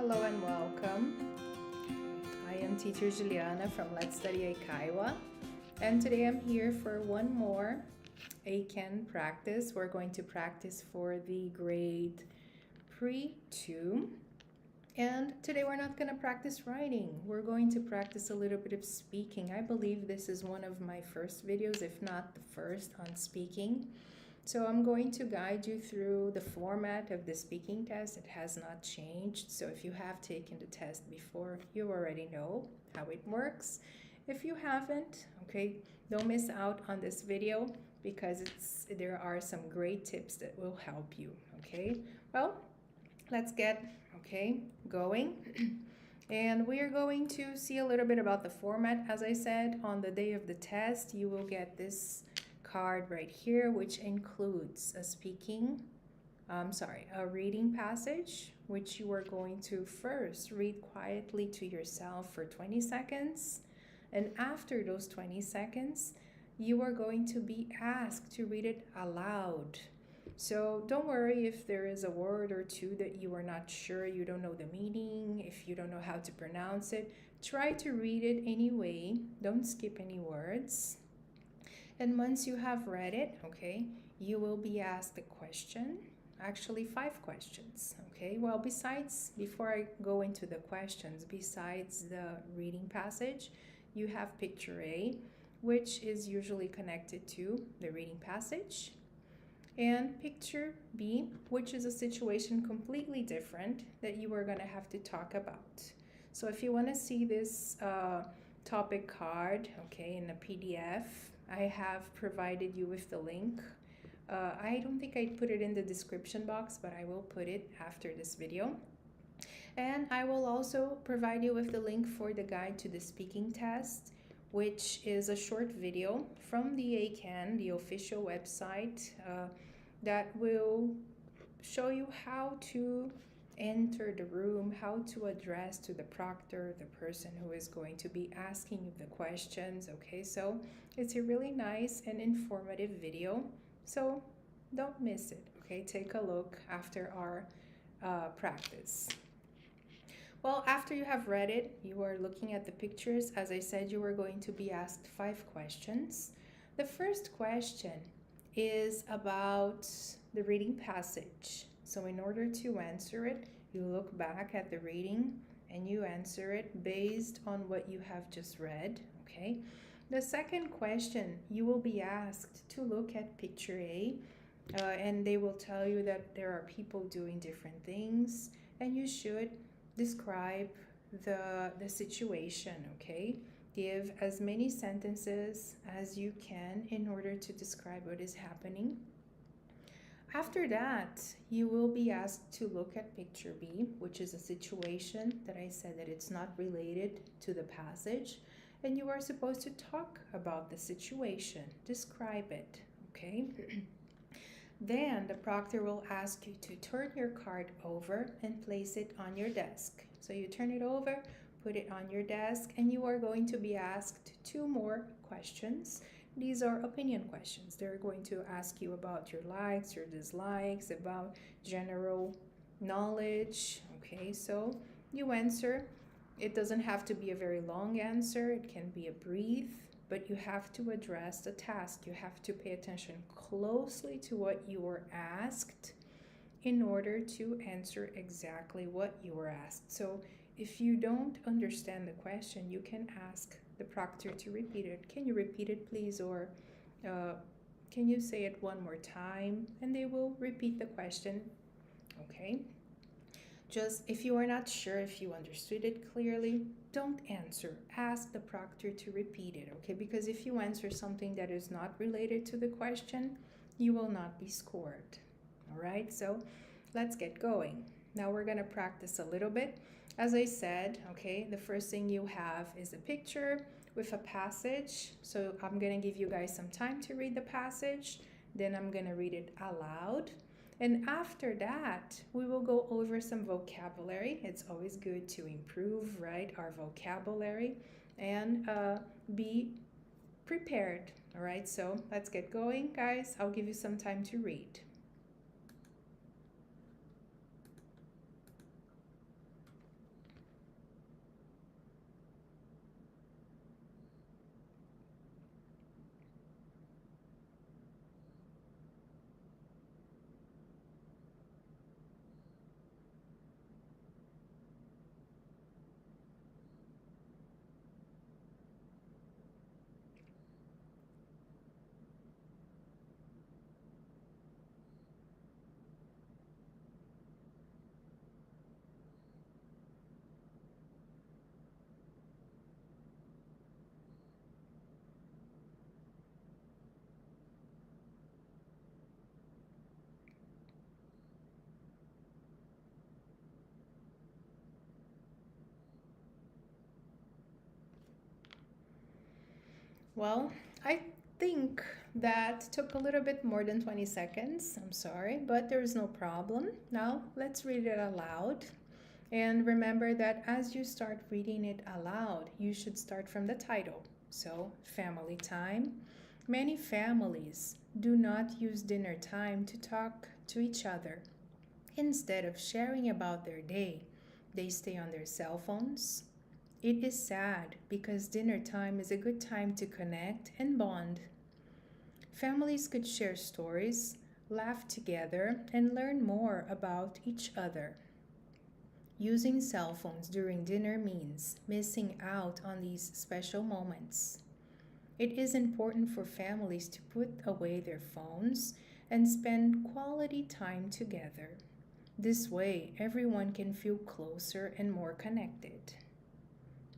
Hello and welcome. I am teacher Juliana from Let's Study Eikaiwa, and today I'm here for one more EIKEN practice. We're going to practice for the grade Pre 2, and today we're not going to practice writing. We're going to practice a little bit of speaking. I believe this is one of my first videos, if not the first, on speaking. So I'm going to guide you through the format of the speaking test. It has not changed. So if you have taken the test before, you already know how it works. If you haven't, okay, don't miss out on this video because there are some great tips that will help you, okay? Well, let's get, going. And we are going to see a little bit about the format. As I said, on the day of the test, you will get this card right here, which includes a reading passage, which you are going to first read quietly to yourself for 20 seconds. And after those 20 seconds, you are going to be asked to read it aloud. So don't worry if there is a word or two that you are not sure, you don't know the meaning, if you don't know how to pronounce it, try to read it anyway. Don't skip any words. And once you have read it, okay, you will be asked a question, actually 5 questions, okay? Well, before I go into the questions, besides the reading passage, you have picture A, which is usually connected to the reading passage, and picture B, which is a situation completely different that you are going to have to talk about. So if you want to see this topic card, okay, in the PDF, I have provided you with the link. I don't think I put it in the description box, but I will put it after this video. And I will also provide you with the link for the guide to the speaking test, which is a short video from the EIKEN, the official website, that will show you how to enter the room, how to address to the proctor, the person who is going to be asking you the questions, okay? So it's a really nice and informative video, so don't miss it, okay? Take a look after our practice. Well, after you have read it, you are looking at the pictures. As I said, you are going to be asked 5 questions. The first question is about the reading passage. So in order to answer it, you look back at the reading and you answer it based on what you have just read, okay? The second question, you will be asked to look at picture A, and they will tell you that there are people doing different things, and you should describe the situation, okay? Give as many sentences as you can in order to describe what is happening. After that, you will be asked to look at picture B, which is a situation that I said that it's not related to the passage, and you are supposed to talk about the situation, describe it, okay? Then the proctor will ask you to turn your card over and place it on your desk. So you turn it over, put it on your desk, and you are going to be asked 2 more questions. These are opinion questions. They're going to ask you about your likes, your dislikes, about general knowledge. Okay, so you answer. It doesn't have to be a very long answer. It can be a brief, but you have to address the task. You have to pay attention closely to what you were asked in order to answer exactly what you were asked. So if you don't understand the question, you can ask the proctor to repeat it. Can you repeat it, please? Or can you say it one more time? And they will repeat the question, okay? Just if you are not sure if you understood it clearly, don't answer. Ask the proctor to repeat it, okay? Because if you answer something that is not related to the question, you will not be scored, all right? So let's get going. Now we're gonna practice a little bit. As I said, okay, the first thing you have is a picture with a passage. So I'm gonna give you guys some time to read the passage. Then I'm gonna read it aloud. And after that, we will go over some vocabulary. It's always good to improve, right, our vocabulary and be prepared, all right? So let's get going, guys. I'll give you some time to read. Well, I think that took a little bit more than 20 seconds. I'm sorry, but there's no problem. Now, let's read it aloud. And remember that as you start reading it aloud, you should start from the title. So, family time. Many families do not use dinner time to talk to each other. Instead of sharing about their day, they stay on their cell phones. It is sad because dinner time is a good time to connect and bond. Families could share stories, laugh together, and learn more about each other. Using cell phones during dinner means missing out on these special moments. It is important for families to put away their phones and spend quality time together. This way, everyone can feel closer and more connected.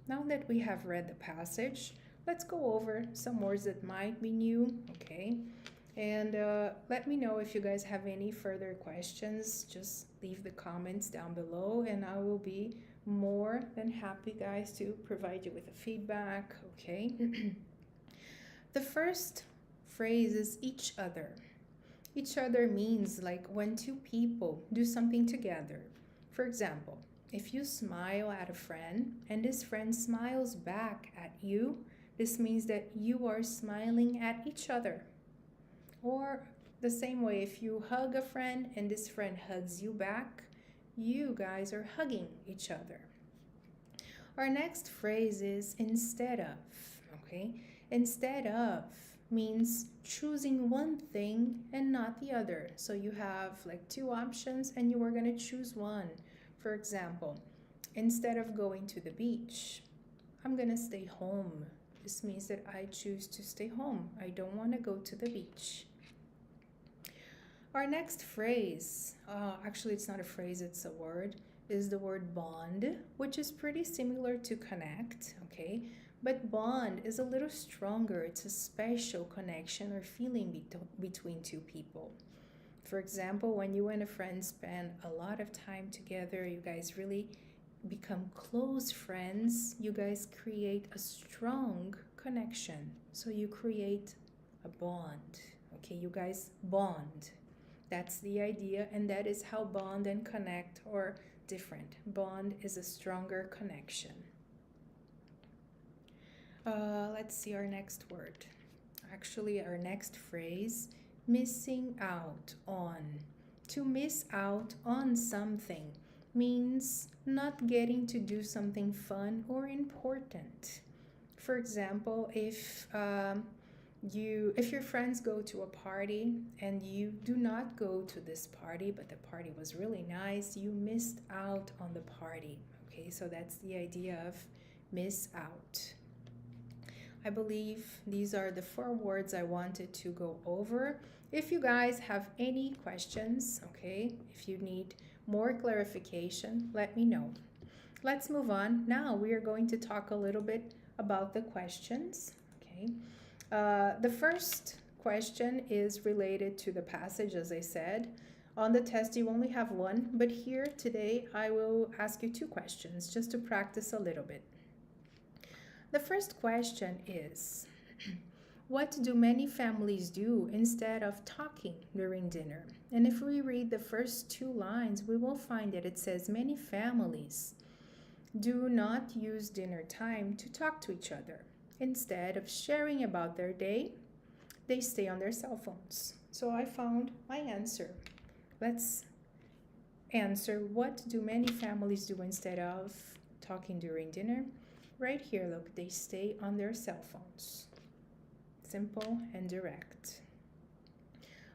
Now that we have read the passage, let's go over some words that might be new, okay? And let me know if you guys have any further questions. Just leave the comments down below and I will be more than happy, guys, to provide you with a feedback, okay? The first phrase is each other. Each other means like when two people do something together. For example, if you smile at a friend and this friend smiles back at you, this means that you are smiling at each other. Or the same way, if you hug a friend and this friend hugs you back, you guys are hugging each other. Our next phrase is instead of, okay? Instead of means choosing one thing and not the other. So you have like two options and you are going to choose one. For example, instead of going to the beach, I'm going to stay home. This means that I choose to stay home. I don't want to go to the beach. Our next phrase, actually it's not a phrase, it's a word, is the word bond, which is pretty similar to connect, okay? But bond is a little stronger. It's a special connection or feeling between two people. For example, when you and a friend spend a lot of time together, you guys really become close friends. You guys create a strong connection. So you create a bond. Okay, you guys bond. That's the idea, and that is how bond and connect are different. Bond is a stronger connection. Let's see our next word. Actually, our next phrase, missing out on. To miss out on something means not getting to do something fun or important. For example, if your friends go to a party and you do not go to this party, but the party was really nice, you missed out on the party. Okay, so that's the idea of miss out. I believe these are the 4 words I wanted to go over. If you guys have any questions, okay, if you need more clarification, let me know. Let's move on. Now we are going to talk a little bit about the questions, okay. The first question is related to the passage, as I said. On the test, you only have 1, but here today I will ask you 2 questions just to practice a little bit. The first question is, what do many families do instead of talking during dinner? And if we read the first 2 lines, we will find that it says many families do not use dinner time to talk to each other. Instead of sharing about their day, they stay on their cell phones. So I found my answer. Let's answer, what do many families do instead of talking during dinner? Right here, look, they stay on their cell phones. Simple and direct.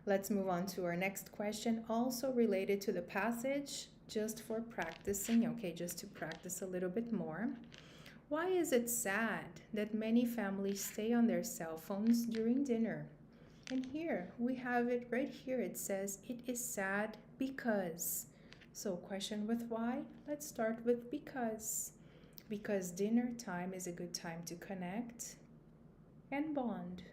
Let's move on to our next question, also related to the passage, just for practicing, okay, just to practice a little bit more. Why is it sad that many families stay on their cell phones during dinner? And here, we have it right here. It says, it is sad because. So question with why? Let's start with because. Because dinner time is a good time to connect and bond.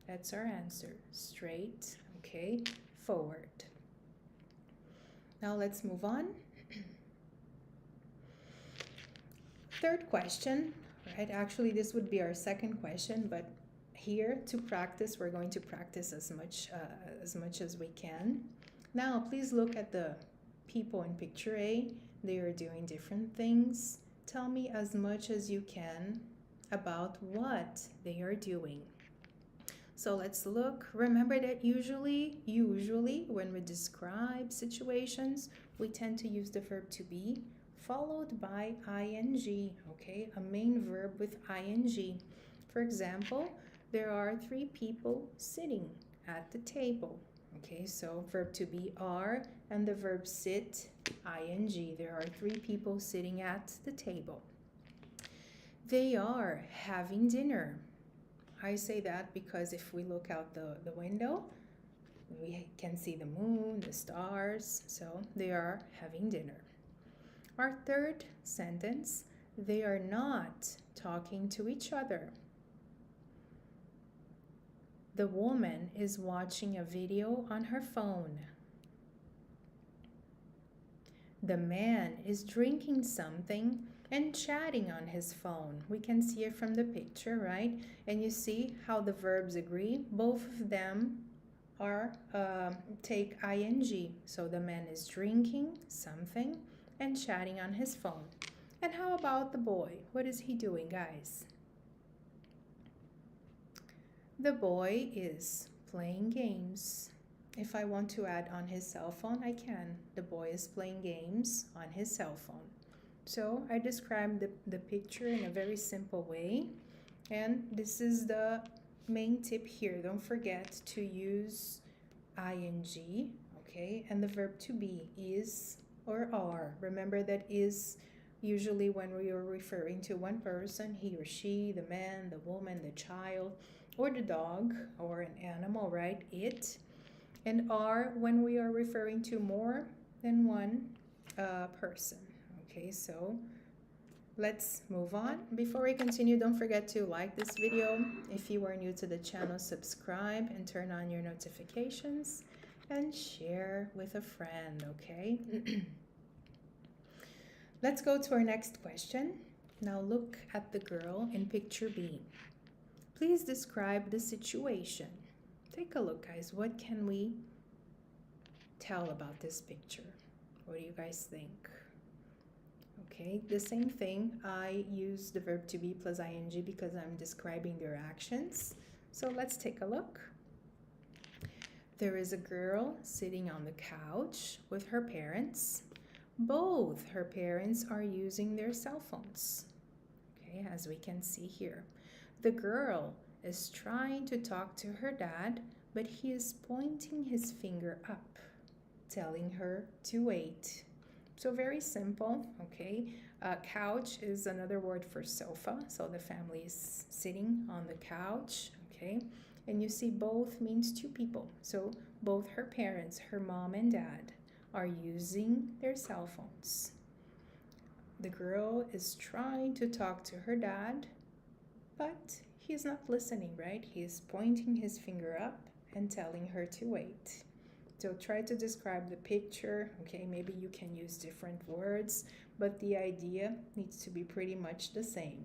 That's our answer. Straight, okay, forward. Now let's move on. Third question, right? Actually, this would be our second question, but here to practice, we're going to practice as much as we can. Now, please look at the people in picture A. They are doing different things. Tell me as much as you can about what they are doing. So let's look. Remember that usually when we describe situations, we tend to use the verb to be followed by ing, okay? A main verb with ing. For example, there are 3 people sitting at the table. Okay, so verb to be are and the verb sit, ing. There are 3 people sitting at the table. They are having dinner. I say that because if we look out the window, we can see the moon, the stars, so they are having dinner. Our third sentence, they are not talking to each other. The woman is watching a video on her phone. The man is drinking something and chatting on his phone. We can see it from the picture, right? And you see how the verbs agree. Both of them are take ing. So the man is drinking something and chatting on his phone. And how about the boy? What is he doing, guys? The boy is playing games. If I want to add on his cell phone, I can. The boy is playing games on his cell phone. So I described the picture in a very simple way. And this is the main tip here. Don't forget to use ing, okay? And the verb to be is or are. Remember that is usually when we are referring to one person, he or she, the man, the woman, the child, or the dog, or an animal, right? It. And are when we are referring to more than one person. Okay, so let's move on. Before we continue, don't forget to like this video. If you are new to the channel, subscribe and turn on your notifications and share with a friend, okay? Let's go to our next question. Now look at the girl in picture B. Please describe the situation. Take a look, guys. What can we tell about this picture? What do you guys think? Okay, the same thing. I use the verb to be plus ing because I'm describing their actions. So let's take a look. There is a girl sitting on the couch with her parents. Both her parents are using their cell phones. Okay, as we can see here. The girl is trying to talk to her dad, but he is pointing his finger up, telling her to wait. So very simple, okay? Couch is another word for sofa. So the family is sitting on the couch, okay? And you see both means 2 people. So both her parents, her mom and dad, are using their cell phones. The girl is trying to talk to her dad, but he's not listening, right? He's pointing his finger up and telling her to wait. So try to describe the picture, okay? Maybe you can use different words, but the idea needs to be pretty much the same.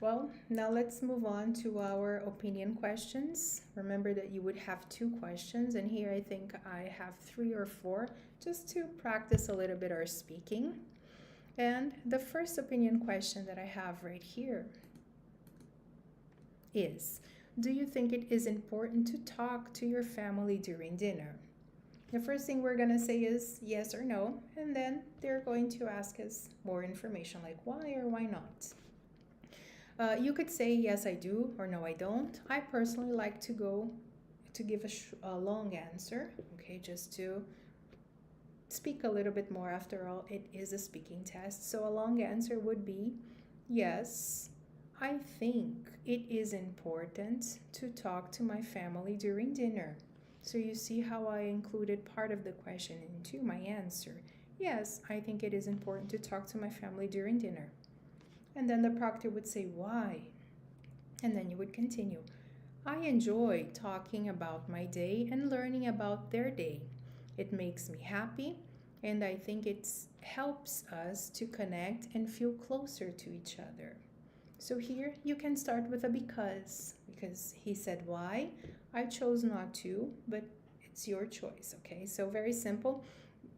Well, now let's move on to our opinion questions. Remember that you would have 2 questions, and here I think I have 3 or 4 just to practice a little bit our speaking. And the first opinion question that I have right here is, do you think it is important to talk to your family during dinner? The first thing we're going to say is yes or no, and then they're going to ask us more information like why or why not. You could say yes I do or no I don't. I personally like to give a long answer, okay, just to speak a little bit more. After all, it is a speaking test. So a long answer would be yes, I think it is important to talk to my family during dinner. So you see how I included part of the question into my answer. Yes, I think it is important to talk to my family during dinner. And then the proctor would say, why? And then you would continue. I enjoy talking about my day and learning about their day. It makes me happy, and I think it helps us to connect and feel closer to each other. So here you can start with a because he said why. I chose not to, but it's your choice, okay? So very simple.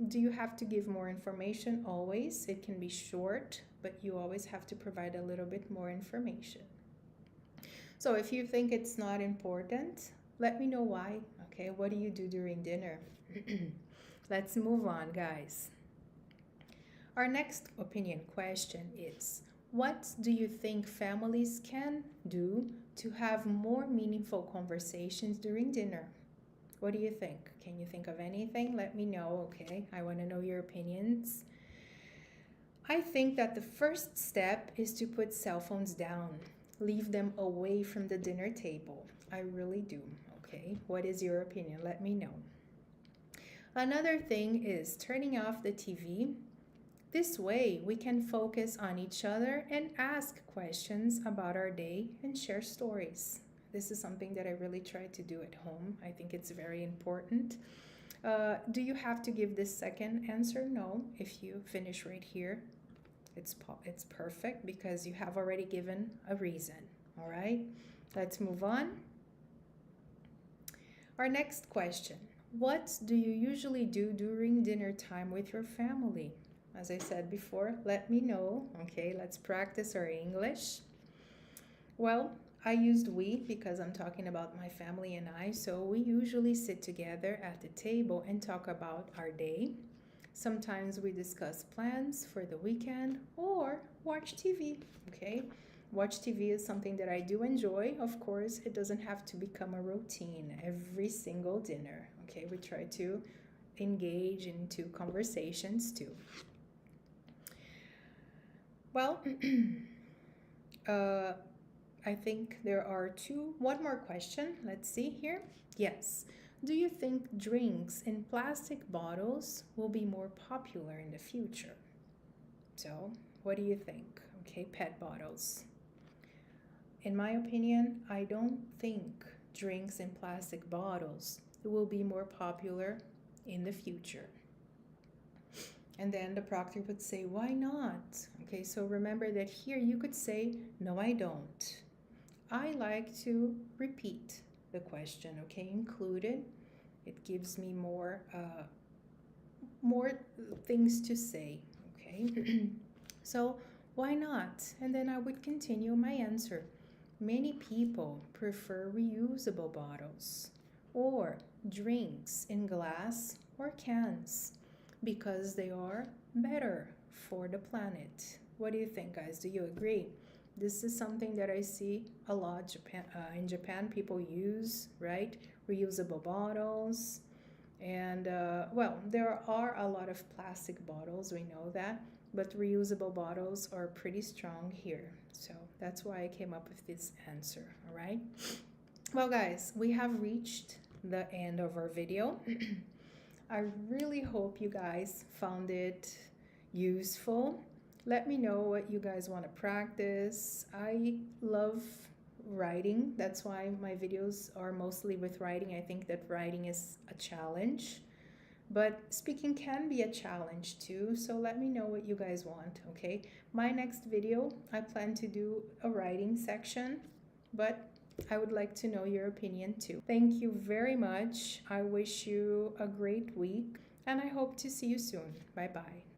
Do you have to give more information? Always. It can be short, but you always have to provide a little bit more information. So if you think it's not important, let me know why, okay? What do you do during dinner? Let's move on, guys. Our next opinion question is, what do you think families can do to have more meaningful conversations during dinner? What do you think? Can you think of anything? Let me know, okay? I want to know your opinions. I think that the first step is to put cell phones down. Leave them away from the dinner table. I really do, okay? What is your opinion? Let me know. Another thing is turning off the TV. This way, we can focus on each other and ask questions about our day and share stories. This is something that I really try to do at home. I think it's very important. Do you have to give this second answer? No. If you finish right here, it's perfect because you have already given a reason. All right, let's move on. Our next question. What do you usually do during dinner time with your family? As I said before, let me know. Okay, let's practice our English. Well, I used we because I'm talking about my family and I. So we usually sit together at the table and talk about our day. Sometimes we discuss plans for the weekend or watch TV. Okay, watch TV is something that I do enjoy. Of course, it doesn't have to become a routine every single dinner. Okay, we try to engage into conversations too. Well, I think there are one more question. Let's see here. Yes. Do you think drinks in plastic bottles will be more popular in the future? So, what do you think? Okay, PET bottles. In my opinion, I don't think drinks in plastic bottles will be more popular in the future. And then the proctor would say, why not? Okay, so remember that here you could say, no, I don't. I like to repeat the question, okay, included. It gives me more things to say, okay? So why not? And then I would continue my answer. Many people prefer reusable bottles or drinks in glass or cans because they are better for the planet. What do you think, guys? Do you agree? This is something that I see a lot in Japan. People use, right? Reusable bottles. And, well, there are a lot of plastic bottles, we know that. But reusable bottles are pretty strong here. So that's why I came up with this answer, all right? Well, guys, we have reached the end of our video. I really hope you guys found it useful. Let me know what you guys want to practice. I love writing. That's why my videos are mostly with writing. I think that writing is a challenge, but speaking can be a challenge too. So let me know what you guys want, okay? My next video, I plan to do a writing section, but I would like to know your opinion too. Thank you very much. I wish you a great week and I hope to see you soon. Bye-bye.